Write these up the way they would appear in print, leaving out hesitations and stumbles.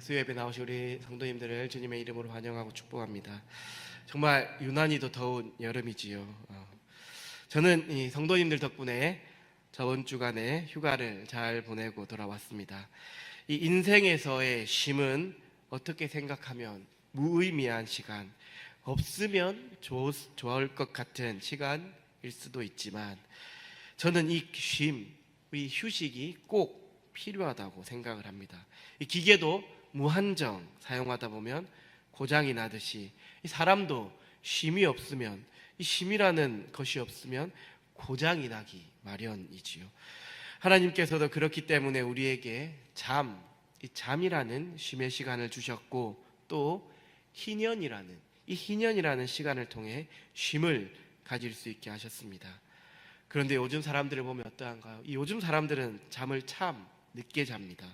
수요예배 나오신 우리 성도님들을 주님의 이름으로 환영하고 축복합니다. 정말 유난히도 더운 여름이지요. 저는 이 성도님들 덕분에 저번 주간에 휴가를 잘 보내고 돌아왔습니다. 이 인생에서의 쉼은 어떻게 생각하면 무의미한 시간, 없으면 좋을 것 같은 시간일 수도 있지만 저는 이 쉼, 이 휴식이 꼭 필요하다고 생각을 합니다. 이 기계도 무한정 사용하다 보면 고장이 나듯이 이 사람도 쉼이 없으면, 이 쉼이라는 것이 없으면 고장이 나기 마련이지요. 하나님께서도 그렇기 때문에 우리에게 이 잠이라는 쉼의 시간을 주셨고, 또 이 희년이라는 시간을 통해 쉼을 가질 수 있게 하셨습니다. 그런데 요즘 사람들을 보면 어떠한가요? 이 요즘 사람들은 잠을 참 늦게 잡니다.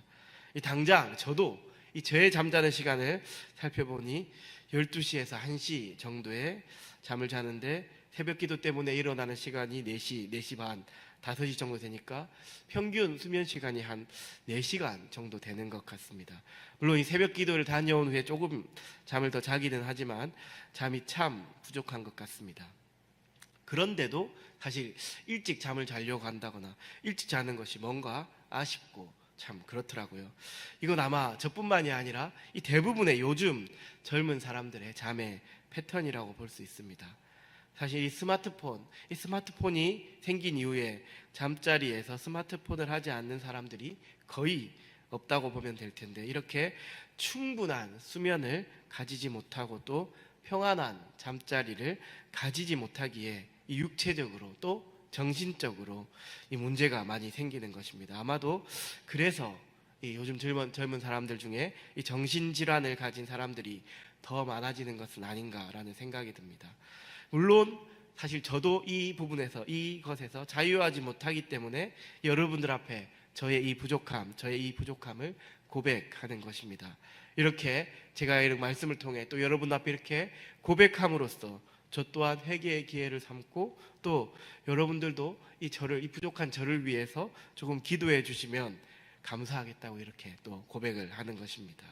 당장 저도 저의 잠자는 시간을 살펴보니 12시에서 1시 정도에 잠을 자는데 새벽 기도 때문에 일어나는 시간이 4시 반, 5시 정도 되니까 평균 수면 시간이 한 4시간 정도 되는 것 같습니다. 물론 이 새벽 기도를 다녀온 후에 조금 잠을 더 자기는 하지만 잠이 참 부족한 것 같습니다. 그런데도 사실 일찍 잠을 자려고 한다거나 일찍 자는 것이 뭔가 아쉽고 참 그렇더라고요. 이건 아마 저뿐만이 아니라 이 대부분의 요즘 젊은 사람들의 잠의 패턴이라고 볼 수 있습니다. 사실 이 스마트폰이 생긴 이후에 잠자리에서 스마트폰을 하지 않는 사람들이 거의 없다고 보면 될 텐데, 이렇게 충분한 수면을 가지지 못하고 또 평안한 잠자리를 가지지 못하기에 이 육체적으로 또 정신적으로 이 문제가 많이 생기는 것입니다. 아마도 그래서 이 요즘 젊은 사람들 중에 이 정신질환을 가진 사람들이 더 많아지는 것은 아닌가라는 생각이 듭니다. 물론 사실 저도 이것에서 자유하지 못하기 때문에 여러분들 앞에 저의 이 부족함을 고백하는 것입니다. 이렇게 제가 이런 말씀을 통해 또 여러분 앞에 이렇게 고백함으로써 저 또한 회개의 기회를 삼고, 또 여러분들도 이 부족한 저를 위해서 조금 기도해 주시면 감사하겠다고 이렇게 또 고백을 하는 것입니다.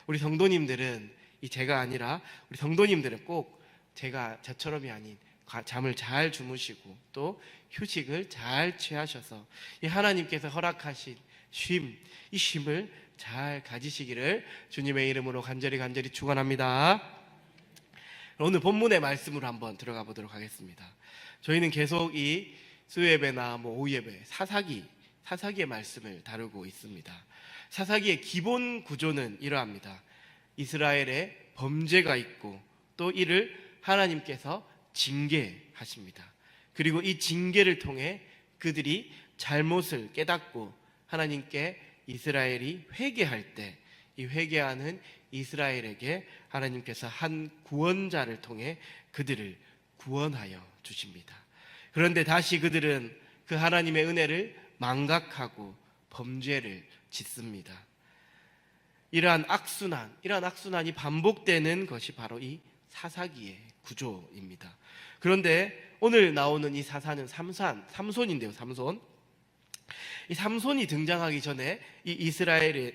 우리 성도님들은 제가 아니라 우리 성도님들은 꼭 저처럼이 아닌 잠을 잘 주무시고 또 휴식을 잘 취하셔서 이 하나님께서 허락하신 이 쉼을 잘 가지시기를 주님의 이름으로 간절히 축원합니다. 오늘 본문의 말씀으로 한번 들어가 보도록 하겠습니다. 저희는 계속 이 수요예배나 오후 예배, 사사기의 말씀을 다루고 있습니다. 사사기의 기본 구조는 이러합니다. 이스라엘의 범죄가 있고 또 이를 하나님께서 징계하십니다. 그리고 이 징계를 통해 그들이 잘못을 깨닫고 하나님께 이스라엘이 회개할 때 이 회개하는 이스라엘에게 하나님께서 한 구원자를 통해 그들을 구원하여 주십니다. 그런데 다시 그들은 그 하나님의 은혜를 망각하고 범죄를 짓습니다. 이러한 악순환이 반복되는 것이 바로 이 사사기의 구조입니다. 그런데 오늘 나오는 이 사사는 삼손인데요. 이 삼손이 등장하기 전에 이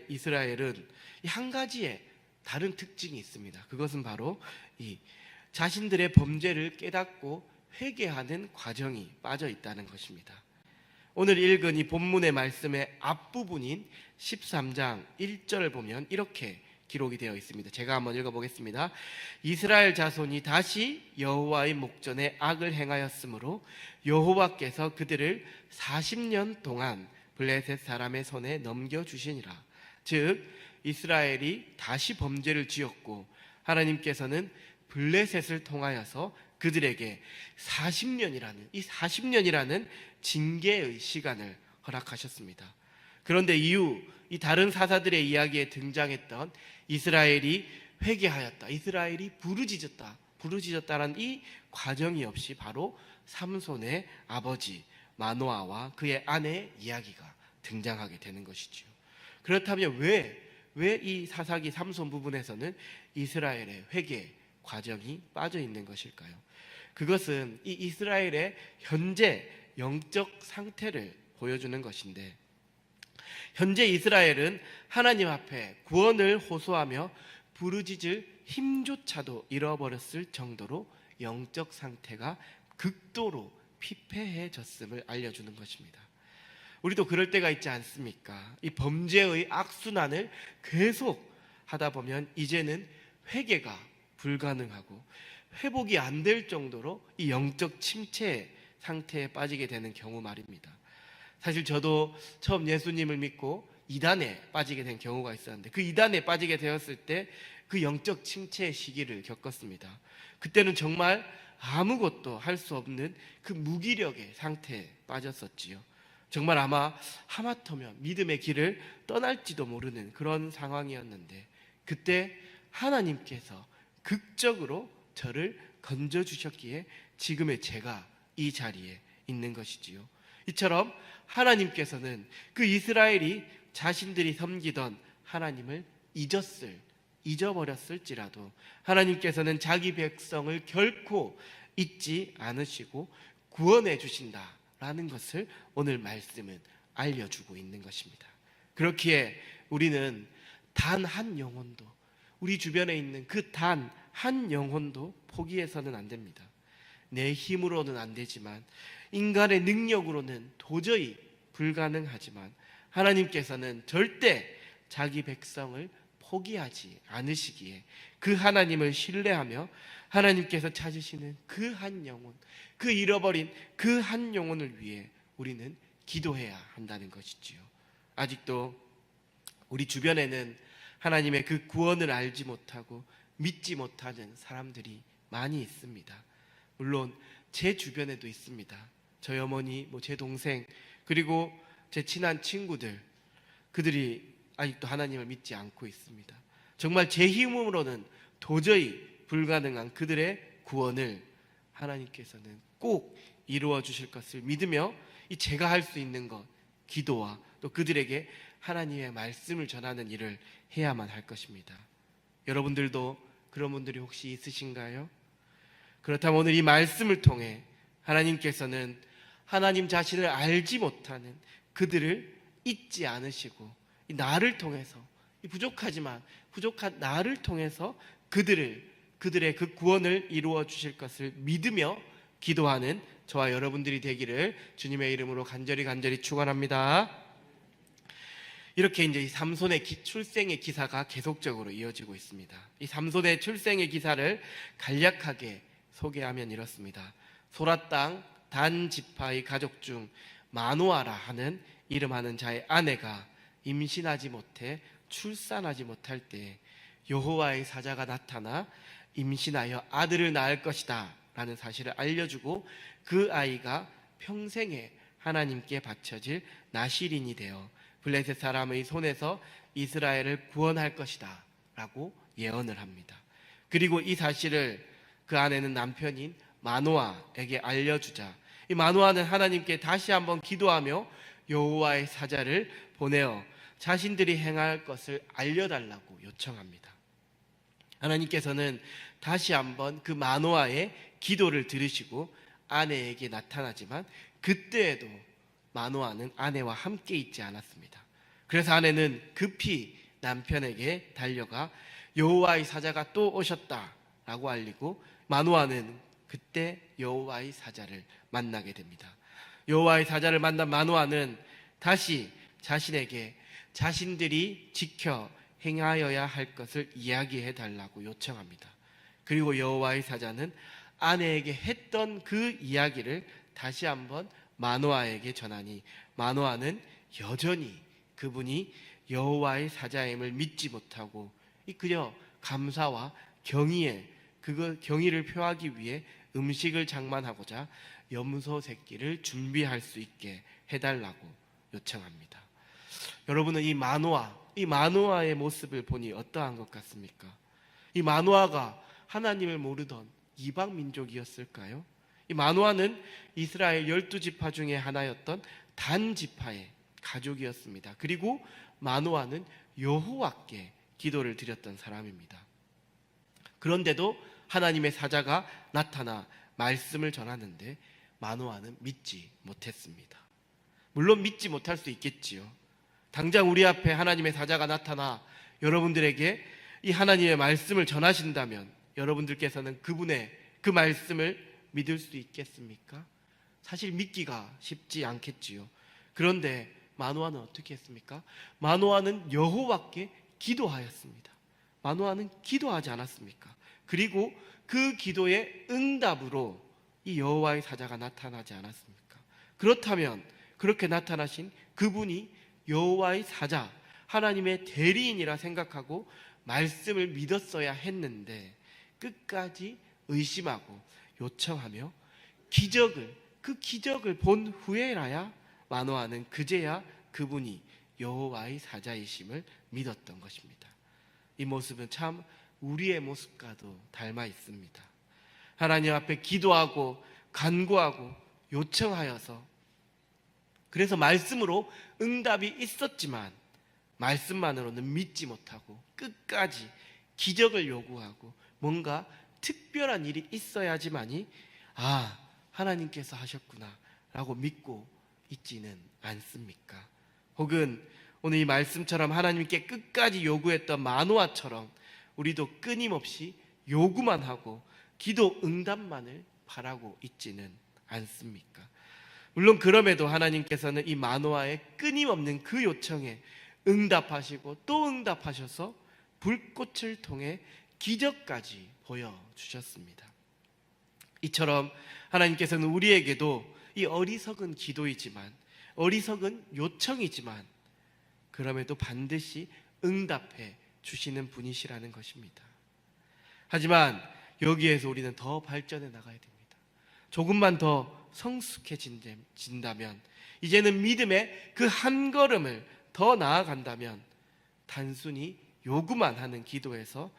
이스라엘은 한 가지의 다른 특징이 있습니다. 그것은 바로 이 자신들의 범죄를 깨닫고 회개하는 과정이 빠져 있다는 것입니다. 오늘 읽은 이 본문의 말씀의 앞부분인 13장 1절을 보면 이렇게 기록이 되어 있습니다. 제가 한번 읽어보겠습니다. 이스라엘 자손이 다시 여호와의 목전에 악을 행하였으므로 여호와께서 그들을 40년 동안 블레셋 사람의 손에 넘겨주시니라. 즉 이스라엘이 다시 범죄를 지었고 하나님께서는 블레셋을 통하여서 그들에게 40년이라는 징계의 시간을 허락하셨습니다. 그런데 이후 이 다른 사사들의 이야기에 등장했던 이스라엘이 회개하였다, 이스라엘이 부르짖었다라는 이 과정이 없이 바로 삼손의 아버지 마노아와 그의 아내의 이야기가 등장하게 되는 것이지요. 그렇다면 왜 이 사사기 삼손 부분에서는 이스라엘의 회개 과정이 빠져 있는 것일까요? 그것은 이 이스라엘의 현재 영적 상태를 보여주는 것인데, 현재 이스라엘은 하나님 앞에 구원을 호소하며 부르짖을 힘조차도 잃어버렸을 정도로 영적 상태가 극도로 피폐해졌음을 알려주는 것입니다. 우리도 그럴 때가 있지 않습니까? 이 범죄의 악순환을 계속 하다 보면 이제는 회개가 불가능하고 회복이 안 될 정도로 이 영적 침체 상태에 빠지게 되는 경우 말입니다. 사실 저도 처음 예수님을 믿고 이단에 빠지게 된 경우가 있었는데, 그 이단에 빠지게 되었을 때 그 영적 침체 시기를 겪었습니다. 그때는 정말 아무것도 할 수 없는 그 무기력의 상태에 빠졌었지요. 정말 아마 하마터면 믿음의 길을 떠날지도 모르는 그런 상황이었는데, 그때 하나님께서 극적으로 저를 건져주셨기에 지금의 제가 이 자리에 있는 것이지요. 이처럼 하나님께서는 그 이스라엘이 자신들이 섬기던 하나님을 잊어버렸을지라도 하나님께서는 자기 백성을 결코 잊지 않으시고 구원해 주신다라는 것을 오늘 말씀은 알려주고 있는 것입니다. 그렇기에 우리는 단 한 영혼도, 우리 주변에 있는 그 단 한 영혼도 포기해서는 안 됩니다. 내 힘으로는 안 되지만, 인간의 능력으로는 도저히 불가능하지만, 하나님께서는 절대 자기 백성을 포기하지 않으시기에 그 하나님을 신뢰하며 하나님께서 찾으시는 그 한 영혼, 그 잃어버린 그 한 영혼을 위해 우리는 기도해야 한다는 것이지요. 아직도 우리 주변에는 하나님의 그 구원을 알지 못하고 믿지 못하는 사람들이 많이 있습니다. 물론 제 주변에도 있습니다. 저희 어머니, 제 동생, 그리고 제 친한 친구들, 그들이 아직도 하나님을 믿지 않고 있습니다. 정말 제 힘으로는 도저히 불가능한 그들의 구원을 하나님께서는 꼭 이루어 주실 것을 믿으며, 이 제가 할 수 있는 것, 기도와 또 그들에게 하나님의 말씀을 전하는 일을 해야만 할 것입니다. 여러분들도 그런 분들이 혹시 있으신가요? 그렇다면 오늘 이 말씀을 통해 하나님께서는 하나님 자신을 알지 못하는 그들을 잊지 않으시고, 이 나를 통해서, 이 부족한 나를 통해서 그들의 그 구원을 이루어 주실 것을 믿으며 기도하는 저와 여러분들이 되기를 주님의 이름으로 간절히 축원합니다. 이렇게 이제 이 삼손의 출생의 기사가 계속적으로 이어지고 있습니다. 이 삼손의 출생의 기사를 간략하게 소개하면 이렇습니다. 소라 땅 단 지파의 가족 중 마노아라 하는 이름하는 자의 아내가 임신하지 못해 출산하지 못할 때 여호와의 사자가 나타나 임신하여 아들을 낳을 것이다 라는 사실을 알려주고, 그 아이가 평생에 하나님께 바쳐질 나실인이 되어 블레셋 사람의 손에서 이스라엘을 구원할 것이다 라고 예언을 합니다. 그리고 이 사실을 그 아내는 남편인 마노아에게 알려주자, 이 마노아는 하나님께 다시 한번 기도하며 여호와의 사자를 보내어 자신들이 행할 것을 알려달라고 요청합니다. 하나님께서는 다시 한번 그 마노아의 기도를 들으시고 아내에게 나타나지만, 그때에도 마노아는 아내와 함께 있지 않았습니다. 그래서 아내는 급히 남편에게 달려가 여호와의 사자가 또 오셨다라고 알리고, 마노아는 그때 여호와의 사자를 만나게 됩니다. 여호와의 사자를 만난 마노아는 다시 자신에게 자신들이 지켜 행하여야 할 것을 이야기해 달라고 요청합니다. 그리고 여호와의 사자는 아내에게 했던 그 이야기를 다시 한번 마노아에게 전하니, 마노아는 여전히 그분이 여호와의 사자임을 믿지 못하고 그저 감사와 경의를 표하기 위해 음식을 장만하고자 염소 새끼를 준비할 수 있게 해달라고 요청합니다. 여러분은 이 마노아의 모습을 보니 어떠한 것 같습니까? 이 마노아가 하나님을 모르던 이방 민족이었을까요? 이 마노아는 이스라엘 12지파 중에 하나였던 단 지파의 가족이었습니다. 그리고 마노아는 여호와께 기도를 드렸던 사람입니다. 그런데도 하나님의 사자가 나타나 말씀을 전하는데 마노아는 믿지 못했습니다. 물론 믿지 못할 수 있겠지요. 당장 우리 앞에 하나님의 사자가 나타나 여러분들에게 이 하나님의 말씀을 전하신다면 여러분들께서는 그분의 그 말씀을 믿을 수 있겠습니까? 사실 믿기가 쉽지 않겠지요. 그런데 마노아는 어떻게 했습니까? 마노아는 여호와께 기도하였습니다. 마노아는 기도하지 않았습니까? 그리고 그 기도의 응답으로 이 여호와의 사자가 나타나지 않았습니까? 그렇다면 그렇게 나타나신 그분이 여호와의 사자, 하나님의 대리인이라 생각하고 말씀을 믿었어야 했는데 끝까지 의심하고 요청하며 그 기적을 본 후에라야 마노아는 그제야 그분이 여호와의 사자이심을 믿었던 것입니다. 이 모습은 참 우리의 모습과도 닮아 있습니다. 하나님 앞에 기도하고 간구하고 요청하여서 그래서 말씀으로 응답이 있었지만 말씀만으로는 믿지 못하고 끝까지 기적을 요구하고 뭔가 특별한 일이 있어야지만이 하나님께서 하셨구나 라고 믿고 있지는 않습니까? 혹은 오늘 이 말씀처럼 하나님께 끝까지 요구했던 마노아처럼 우리도 끊임없이 요구만 하고 기도 응답만을 바라고 있지는 않습니까? 물론 그럼에도 하나님께서는 이 마노아의 끊임없는 그 요청에 응답하시고 또 응답하셔서 불꽃을 통해 기적까지 보여주셨습니다. 이처럼 하나님께서는 우리에게도 이 어리석은 기도이지만 어리석은 요청이지만 그럼에도 반드시 응답해 주시는 분이시라는 것입니다. 하지만 여기에서 우리는 더 발전해 나가야 됩니다. 조금만 더 성숙해진다면 이제는 믿음의 그 한 걸음을 더 나아간다면 단순히 요구만 하는 기도에서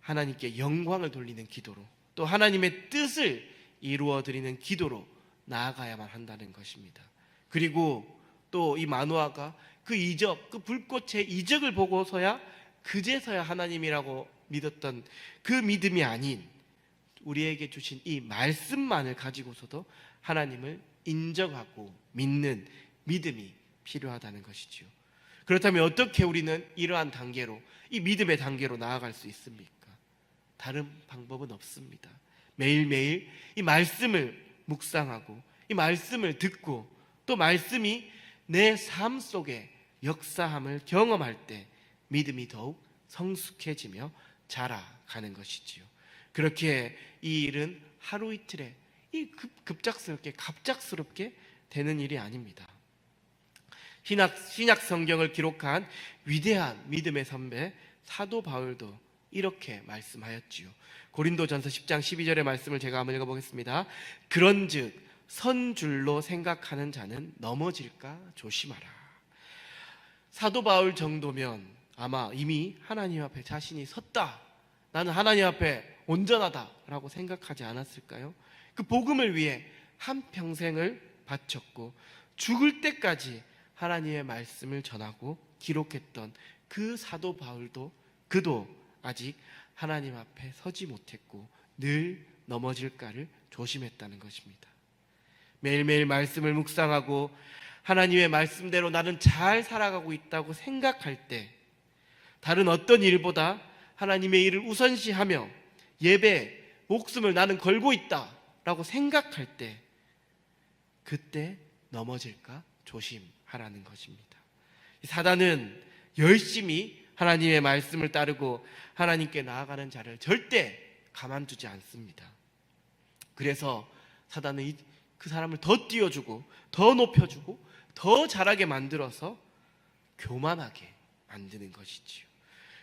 하나님께 영광을 돌리는 기도로 또 하나님의 뜻을 이루어 드리는 기도로 나아가야만 한다는 것입니다. 그리고 또 이 마노아가 그 이적, 그 불꽃의 이적을 보고서야 그제서야 하나님이라고 믿었던 그 믿음이 아닌 우리에게 주신 이 말씀만을 가지고서도 하나님을 인정하고 믿는 믿음이 필요하다는 것이지요. 그렇다면 어떻게 우리는 이러한 단계로 이 믿음의 단계로 나아갈 수 있습니까? 다른 방법은 없습니다. 매일매일 이 말씀을 묵상하고 이 말씀을 듣고 또 말씀이 내 삶 속에 역사함을 경험할 때 믿음이 더욱 성숙해지며 자라가는 것이지요. 그렇게 이 일은 하루 이틀에 갑작스럽게 되는 일이 아닙니다. 신약 성경을 기록한 위대한 믿음의 선배 사도 바울도 이렇게 말씀하였지요. 고린도전서 10장 12절의 말씀을 제가 한번 읽어보겠습니다. 그런즉 선 줄로 생각하는 자는 넘어질까 조심하라. 사도 바울 정도면 아마 이미 하나님 앞에 자신이 섰다, 나는 하나님 앞에 온전하다라고 생각하지 않았을까요? 그 복음을 위해 한평생을 바쳤고 죽을 때까지 하나님의 말씀을 전하고 기록했던 그 사도 바울도 그도 아직 하나님 앞에 서지 못했고 늘 넘어질까를 조심했다는 것입니다. 매일매일 말씀을 묵상하고 하나님의 말씀대로 나는 잘 살아가고 있다고 생각할 때 다른 어떤 일보다 하나님의 일을 우선시하며 예배, 목숨을 나는 걸고 있다라고 생각할 때 그때 넘어질까 조심하라는 것입니다. 사단은 열심히 하나님의 말씀을 따르고 하나님께 나아가는 자를 절대 가만두지 않습니다. 그래서 사단은 그 사람을 더 띄워주고 더 높여주고 더 잘하게 만들어서 교만하게 만드는 것이지요.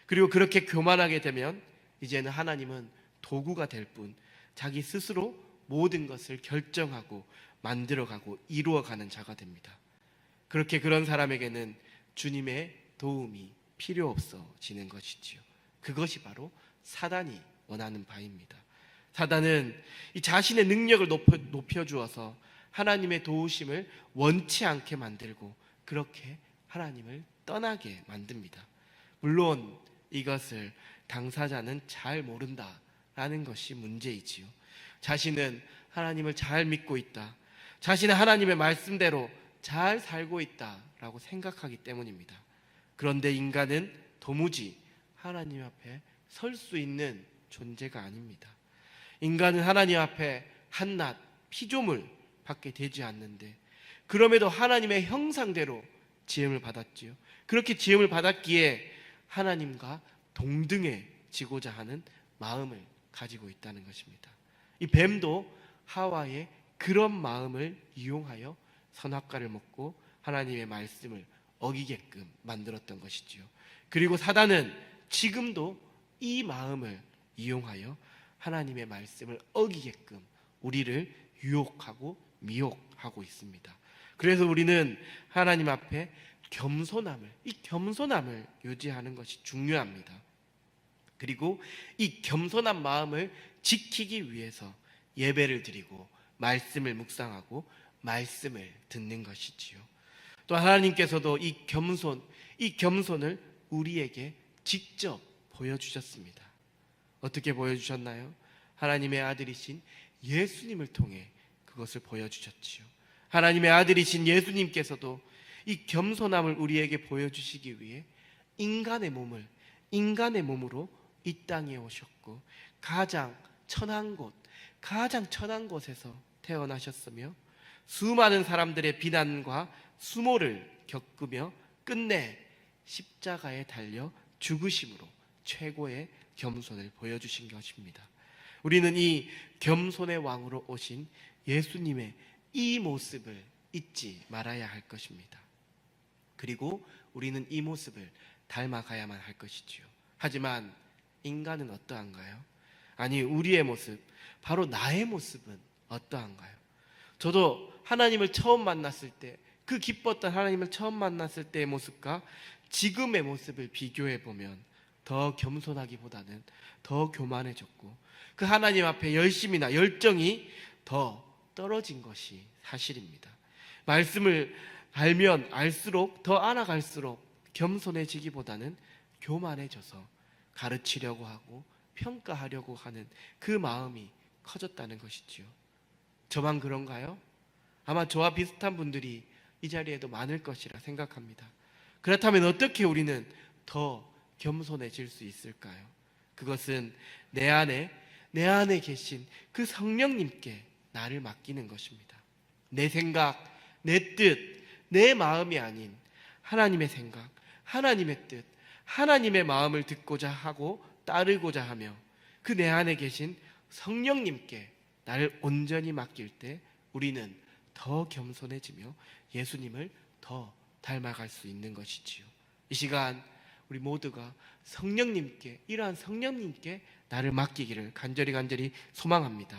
그리고 그렇게 교만하게 되면 이제는 하나님은 도구가 될 뿐 자기 스스로 모든 것을 결정하고 만들어가고 이루어가는 자가 됩니다. 그렇게 그런 사람에게는 주님의 도움이 필요 없어지는 것이지요. 그것이 바로 사단이 원하는 바입니다. 사단은 이 자신의 능력을 높여주어서 하나님의 도우심을 원치 않게 만들고 그렇게 하나님을 떠나게 만듭니다. 물론 이것을 당사자는 잘 모른다라는 것이 문제이지요. 자신은 하나님을 잘 믿고 있다, 자신은 하나님의 말씀대로 잘 살고 있다라고 생각하기 때문입니다. 그런데 인간은 도무지 하나님 앞에 설 수 있는 존재가 아닙니다. 인간은 하나님 앞에 한낱 피조물 밖에 되지 않는데, 그럼에도 하나님의 형상대로 지음을 받았지요. 그렇게 지음을 받았기에 하나님과 동등해지고자 하는 마음을 가지고 있다는 것입니다. 이 뱀도 하와의 그런 마음을 이용하여 선악과를 먹고 하나님의 말씀을 어기게끔 만들었던 것이지요. 그리고 사단은 지금도 이 마음을 이용하여 하나님의 말씀을 어기게끔 우리를 유혹하고 미혹하고 있습니다. 그래서 우리는 하나님 앞에 이 겸손함을 유지하는 것이 중요합니다. 그리고 이 겸손한 마음을 지키기 위해서 예배를 드리고 말씀을 묵상하고 말씀을 듣는 것이지요. 또 하나님께서도 이 겸손을 우리에게 직접 보여주셨습니다. 어떻게 보여주셨나요? 하나님의 아들이신 예수님을 통해 그것을 보여주셨지요. 하나님의 아들이신 예수님께서도 이 겸손함을 우리에게 보여주시기 위해 인간의 몸으로 이 땅에 오셨고 가장 천한 곳에서 태어나셨으며 수많은 사람들의 비난과 수모를 겪으며 끝내 십자가에 달려 죽으심으로 최고의 겸손을 보여주신 것입니다. 우리는 이 겸손의 왕으로 오신 예수님의 이 모습을 잊지 말아야 할 것입니다. 그리고 우리는 이 모습을 닮아가야만 할 것이지요. 하지만 인간은 어떠한가요? 아니, 우리의 모습, 바로 나의 모습은 어떠한가요? 저도 하나님을 처음 만났을 때, 그 기뻤던 하나님을 처음 만났을 때의 모습과 지금의 모습을 비교해 보면 더 겸손하기보다는 더 교만해졌고, 그 하나님 앞에 열심이나 열정이 더 떨어진 것이 사실입니다. 말씀을 알면 알수록, 더 알아갈수록 겸손해지기보다는 교만해져서 가르치려고 하고 평가하려고 하는 그 마음이 커졌다는 것이지요. 저만 그런가요? 아마 저와 비슷한 분들이 이 자리에도 많을 것이라 생각합니다. 그렇다면 어떻게 우리는 더 겸손해질 수 있을까요? 그것은 내 안에 계신 그 성령님께 나를 맡기는 것입니다. 내 생각, 내 뜻, 내 마음이 아닌 하나님의 생각, 하나님의 뜻, 하나님의 마음을 듣고자 하고 따르고자 하며 그 내 안에 계신 성령님께 나를 온전히 맡길 때 우리는 더 겸손해지며 예수님을 더 닮아갈 수 있는 것이지요. 이 시간 우리 모두가 성령님께, 이러한 성령님께 나를 맡기기를 간절히 소망합니다.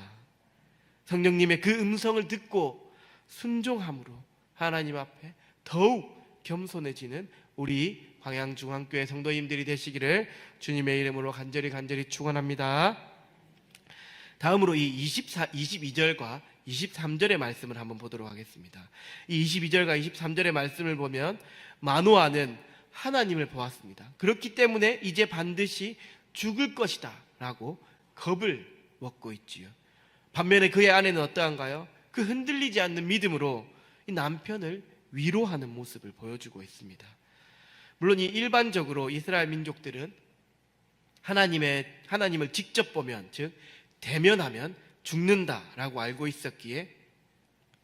성령님의 그 음성을 듣고 순종함으로 하나님 앞에 더욱 겸손해지는 우리 광양중앙교회 성도님들이 되시기를 주님의 이름으로 간절히 축원합니다. 다음으로 이 22절과 23절의 말씀을 한번 보도록 하겠습니다. 이 22절과 23절의 말씀을 보면 마노아는 하나님을 보았습니다. 그렇기 때문에 이제 반드시 죽을 것이다 라고 겁을 먹고 있지요. 반면에 그의 아내는 어떠한가요? 그 흔들리지 않는 믿음으로 이 남편을 위로하는 모습을 보여주고 있습니다. 물론 이 일반적으로 이스라엘 민족들은 하나님을 직접 보면, 즉 대면하면 죽는다라고 알고 있었기에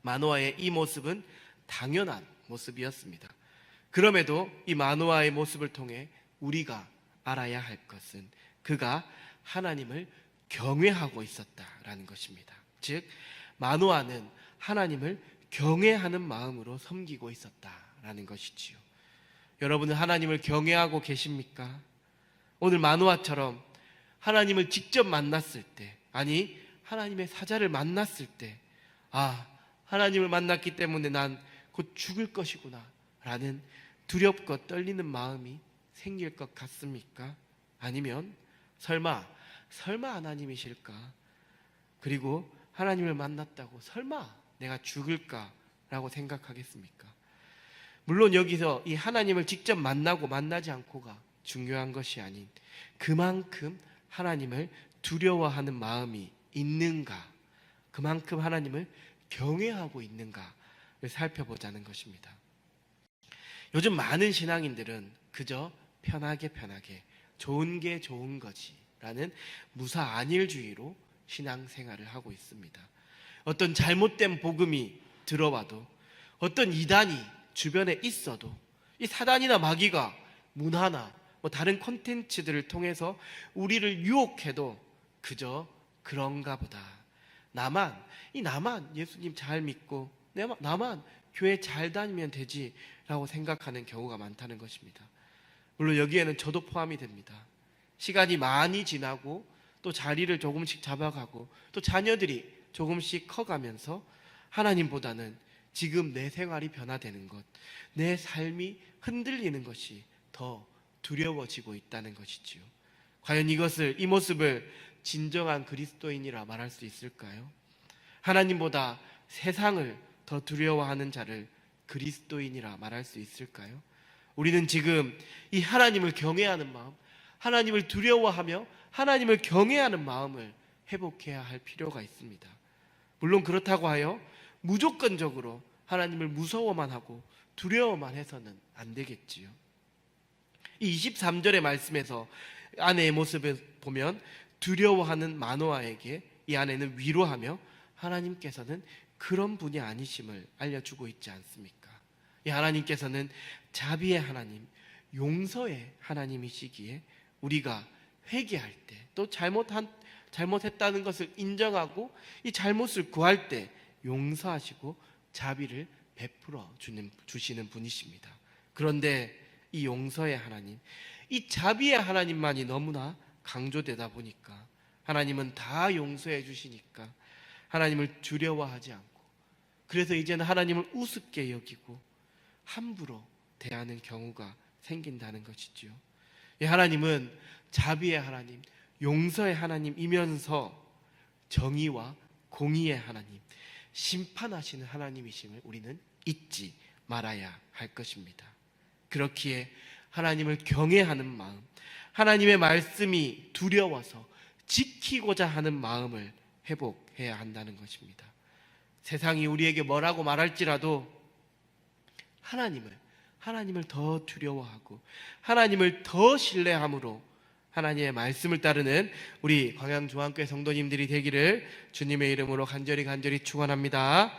마노아의 이 모습은 당연한 모습이었습니다. 그럼에도 이 마노아의 모습을 통해 우리가 알아야 할 것은 그가 하나님을 경외하고 있었다라는 것입니다. 즉 마노아는 하나님을 경외하는 마음으로 섬기고 있었다라는 것이지요. 여러분은 하나님을 경외하고 계십니까? 오늘 마노아처럼 하나님을 직접 만났을 때, 아니 하나님의 사자를 만났을 때, 하나님을 만났기 때문에 난 곧 죽을 것이구나 라는 두렵고 떨리는 마음이 생길 것 같습니까? 아니면 설마 하나님이실까? 그리고 하나님을 만났다고 설마 내가 죽을까? 라고 생각하겠습니까? 물론 여기서 이 하나님을 직접 만나고 만나지 않고가 중요한 것이 아닌 그만큼 하나님을 두려워하는 마음이 있는가, 그만큼 하나님을 경외하고 있는가, 살펴보자는 것입니다. 요즘 많은 신앙인들은 그저 편하게 좋은 게 좋은 거지 라는 무사 안일주의로 신앙생활을 하고 있습니다. 어떤 잘못된 복음이 들어와도, 어떤 이단이 주변에 있어도, 이 사단이나 마귀가 문화나 다른 콘텐츠들을 통해서 우리를 유혹해도 그저 그런가 보다, 나만 예수님 잘 믿고 나만 교회 잘 다니면 되지 라고 생각하는 경우가 많다는 것입니다. 물론 여기에는 저도 포함이 됩니다. 시간이 많이 지나고 또 자리를 조금씩 잡아가고 또 자녀들이 조금씩 커가면서 하나님보다는 지금 내 생활이 변화되는 것, 내 삶이 흔들리는 것이 더 두려워지고 있다는 것이지요. 과연 이 모습을 진정한 그리스도인이라 말할 수 있을까요? 하나님보다 세상을 더 두려워하는 자를 그리스도인이라 말할 수 있을까요? 우리는 지금 이 하나님을 경외하는 마음, 하나님을 두려워하며 하나님을 경외하는 마음을 회복해야 할 필요가 있습니다. 물론 그렇다고 하여 무조건적으로 하나님을 무서워만 하고 두려워만 해서는 안 되겠지요. 이 23절의 말씀에서 아내의 모습을 보면 두려워하는 마노아에게 이 아내는 위로하며 하나님께서는 그런 분이 아니심을 알려주고 있지 않습니까? 이 하나님께서는 자비의 하나님, 용서의 하나님이시기에 우리가 회개할 때, 또 잘못했다는 것을 인정하고 이 잘못을 구할 때 용서하시고 자비를 베풀어 주시는 분이십니다. 그런데 이 용서의 하나님, 이 자비의 하나님만이 너무나 강조되다 보니까 하나님은 다 용서해 주시니까 하나님을 두려워하지 않고, 그래서 이제는 하나님을 우습게 여기고 함부로 대하는 경우가 생긴다는 것이지요. 이 하나님은 자비의 하나님, 용서의 하나님이면서 정의와 공의의 하나님, 심판하시는 하나님이심을 우리는 잊지 말아야 할 것입니다. 그렇기에 하나님을 경외하는 마음, 하나님의 말씀이 두려워서 지키고자 하는 마음을 회복해야 한다는 것입니다. 세상이 우리에게 뭐라고 말할지라도 하나님을 더 두려워하고 하나님을 더 신뢰함으로 하나님의 말씀을 따르는 우리 광양중앙교회 성도님들이 되기를 주님의 이름으로 간절히 축원합니다.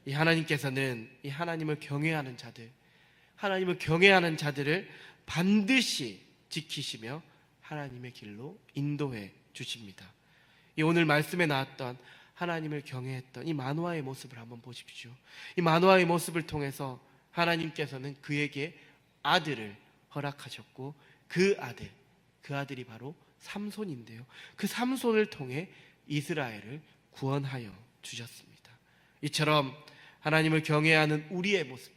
이 하나님께서는 이 하나님을 경외하는 자들을 반드시 지키시며 하나님의 길로 인도해 주십니다. 이 오늘 말씀에 나왔던 하나님을 경외했던 이 마노아의 모습을 한번 보십시오. 이 마노아의 모습을 통해서 하나님께서는 그에게 아들을 허락하셨고 그 아들이 바로 삼손인데요, 그 삼손을 통해 이스라엘을 구원하여 주셨습니다. 이처럼 하나님을 경외하는 우리의 모습,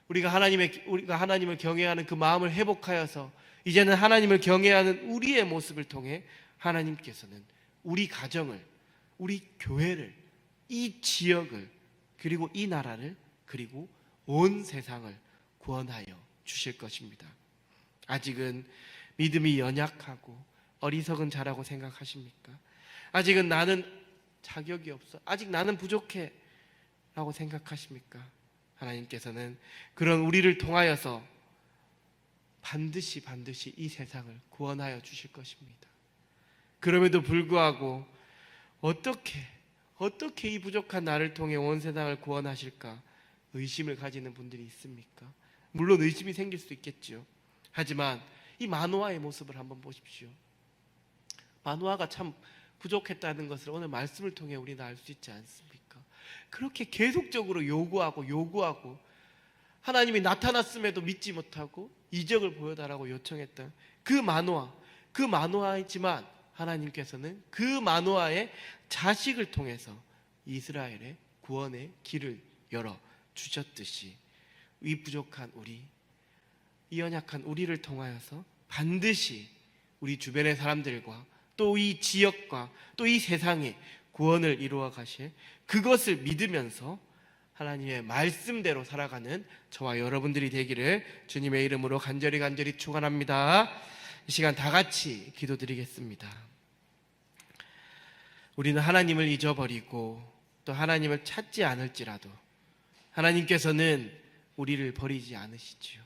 우리가 하나님을 경외하는 그 마음을 회복하여서 이제는 하나님을 경외하는 우리의 모습을 통해 하나님께서는 우리 가정을, 우리 교회를, 이 지역을, 그리고 이 나라를, 그리고 온 세상을 구원하여 주실 것입니다. 아직은 믿음이 연약하고 어리석은 자라고 생각하십니까? 아직은 나는 자격이 없어, 아직 나는 부족해 라고 생각하십니까? 하나님께서는 그런 우리를 통하여서 반드시 이 세상을 구원하여 주실 것입니다. 그럼에도 불구하고 어떻게 이 부족한 나를 통해 온 세상을 구원하실까 의심을 가지는 분들이 있습니까? 물론 의심이 생길 수 있겠죠. 하지만 이 마노아의 모습을 한번 보십시오. 마노아가 참 부족했다는 것을 오늘 말씀을 통해 우리는 알 수 있지 않습니까? 그렇게 계속적으로 요구하고 하나님이 나타났음에도 믿지 못하고 이적을 보여달라고 요청했던 그 마노아이지만 하나님께서는 그 마노아의 자식을 통해서 이스라엘의 구원의 길을 열어 주셨듯이 이 부족한 우리, 이 연약한 우리를 통하여서 반드시 우리 주변의 사람들과 또 이 지역과 또 이 세상에 구원을 이루어 가실, 그것을 믿으면서 하나님의 말씀대로 살아가는 저와 여러분들이 되기를 주님의 이름으로 간절히 축원합니다. 이 시간 다 같이 기도드리겠습니다. 우리는 하나님을 잊어버리고 또 하나님을 찾지 않을지라도 하나님께서는 우리를 버리지 않으시지요.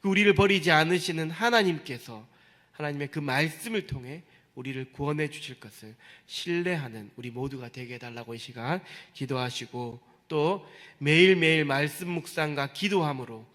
그 우리를 버리지 않으시는 하나님께서 하나님의 그 말씀을 통해 우리를 구원해 주실 것을 신뢰하는 우리 모두가 되게 해달라고 이 시간 기도하시고, 또 매일매일 말씀 묵상과 기도함으로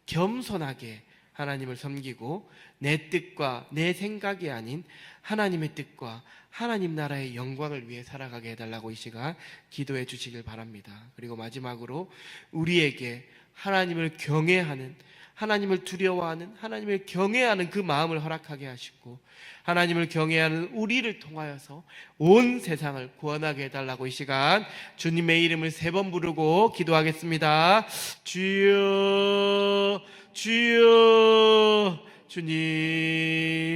겸손하게 하나님을 섬기고 내 뜻과 내 생각이 아닌 하나님의 뜻과 하나님 나라의 영광을 위해 살아가게 해달라고 이 시간 기도해 주시길 바랍니다. 그리고 마지막으로 우리에게 하나님을 경외하는, 하나님을 두려워하는, 하나님을 경외하는 그 마음을 허락하게 하시고, 하나님을 경외하는 우리를 통하여서 온 세상을 구원하게 해달라고 이 시간 주님의 이름을 3번 부르고 기도하겠습니다. 주여, 주여, 주님.